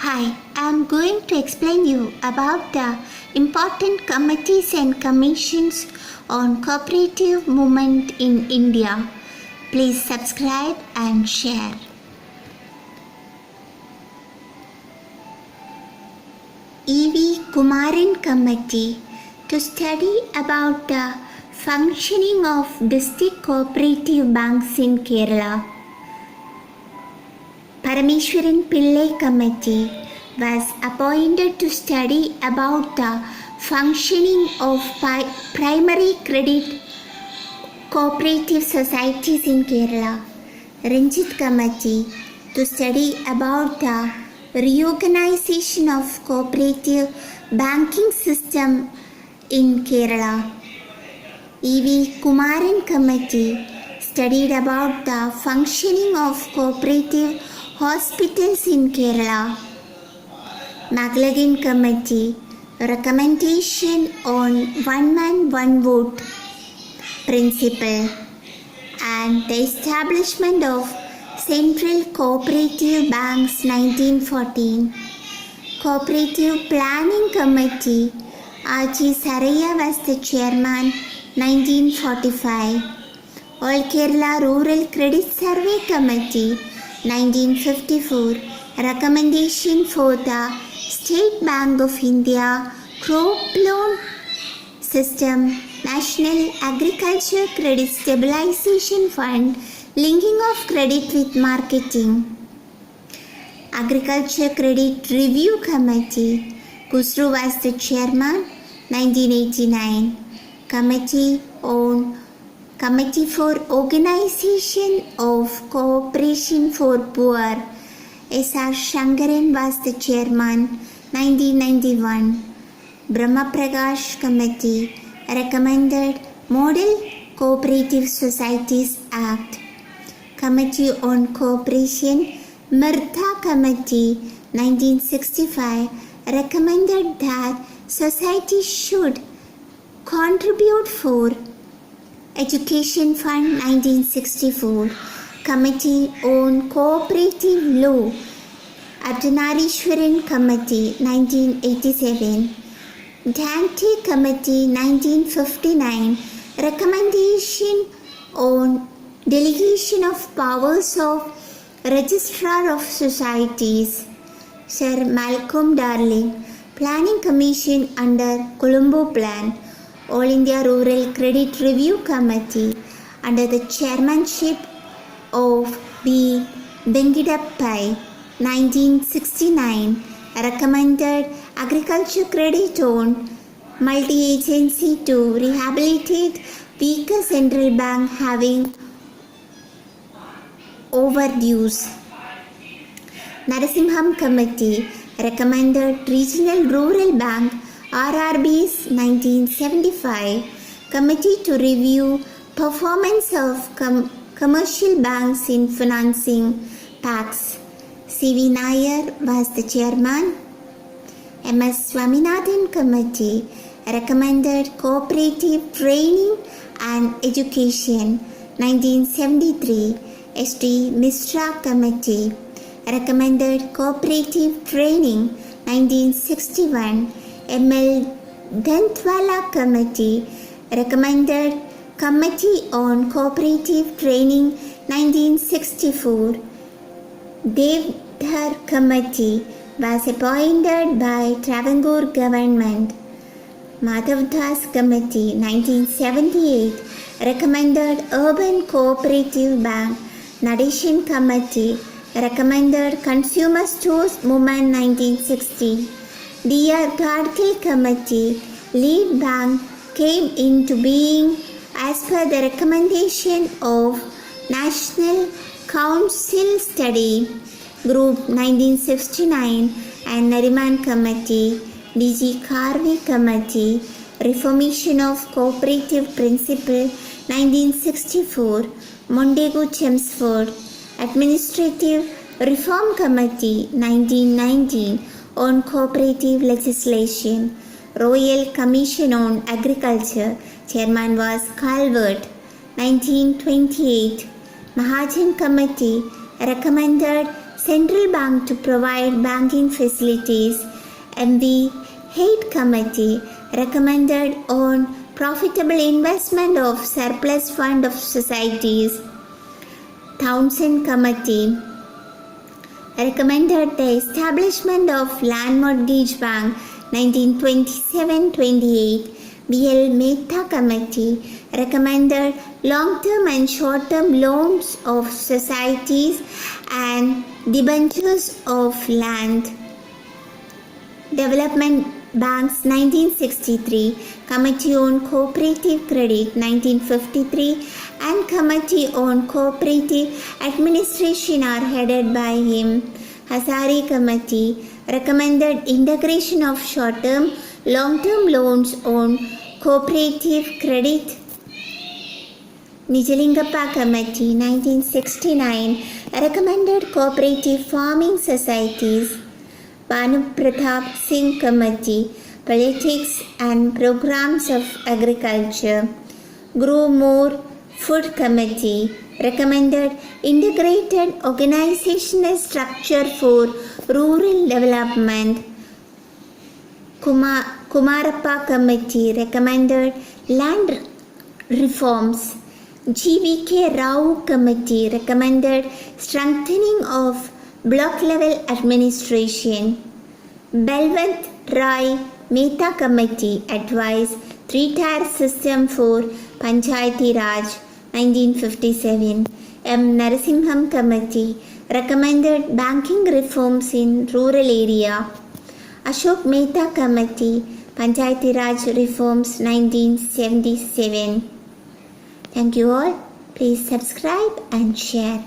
Hi, I am going to explain you about the important committees and commissions on cooperative movement in India. Please subscribe and share. E.V. Kumaran Committee to study about the functioning of district cooperative banks in Kerala. Parameshwaran Pillai Committee was appointed to study about the functioning of primary credit cooperative societies in Kerala. Ranjit Committee to study about the reorganization of cooperative banking system in Kerala. E.V. Kumaran Committee studied about the functioning of cooperative hospitals in Kerala. McLagan Committee recommendation on one man one vote principle and the establishment of Central Cooperative Banks 1914. Cooperative Planning Committee R.G. Saraiya was the chairman 1945. All Kerala Rural Credit Survey Committee 1954 recommendation for the State Bank of India crop loan system, National Agriculture Credit Stabilization Fund, linking of credit with marketing. Agriculture Credit Review Committee, Khusru was the chairman 1989. Committee for Organization of Cooperation for Poor, S.R. Shankaran was the chairman 1991. Brahma Prakash Committee recommended Model Cooperative Societies Act. Committee on Cooperation Mirtha Committee 1965 recommended that societies should contribute for Education Fund 1964. Committee on Cooperative Law Ardhanarishwaran Committee 1987. Dante Committee 1959 recommendation on delegation of powers of Registrar of Societies. Sir Malcolm Darling Planning Commission under Colombo Plan. All India Rural Credit Review Committee under the chairmanship of B. Venkitappai 1969 recommended agriculture credit on multi-agency to rehabilitate weaker central bank having overdues. Narasimham Committee recommended Regional Rural Bank RRBs 1975 Committee to review performance of commercial banks in financing packs. C.V. Nair was the chairman. M.S. Swaminathan Committee recommended Cooperative Training and Education 1973. S.T. Mishra Committee recommended Cooperative Training 1961. M.L. Dantwala Committee recommended Committee on Cooperative Training 1964. Devdhar Committee was appointed by Travancore Government. Madhavdas Committee 1978 recommended Urban Cooperative Bank. Nadeshan Committee recommended Consumer Stores Movement 1960. D.R. Gadkil Committee lead bank came into being as per the recommendation of National Council Study Group 1969 and Nariman Committee, D.G. Karvi Committee, Reformation of Cooperative Principle 1964, Mondego Chelmsford, Administrative Reform Committee 1919 on Cooperative Legislation, Royal Commission on Agriculture, Chairman was Calvert, 1928. Mahajan Committee recommended Central Bank to provide banking facilities. MV Haight Committee recommended on profitable investment of surplus fund of societies. Townsend Committee recommended the establishment of Land Mortgage Bank 1927-28. B.L. Mehta Committee recommended long-term and short-term loans of societies and debentures of land. Development Banks 1963, Committee on Cooperative Credit 1953 and Committee on Cooperative Administration are headed by him. Hazare Committee recommended integration of short-term, long-term loans on cooperative credit. Nijalingappa Committee 1969 recommended cooperative farming societies. Banu Pratap Singh Committee, Politics and Programs of Agriculture. Grow More Food Committee recommended integrated organizational structure for rural development. Kumarappa Committee recommended land reforms. G.V.K. Rao Committee recommended strengthening of block level administration. Balwant Rai Mehta Committee advised three-tier system for Panchayati Raj 1957. M. Narasimham Committee recommended banking reforms in rural area. Ashok Mehta Committee Panchayati Raj reforms 1977. Thank you all. Please subscribe and share.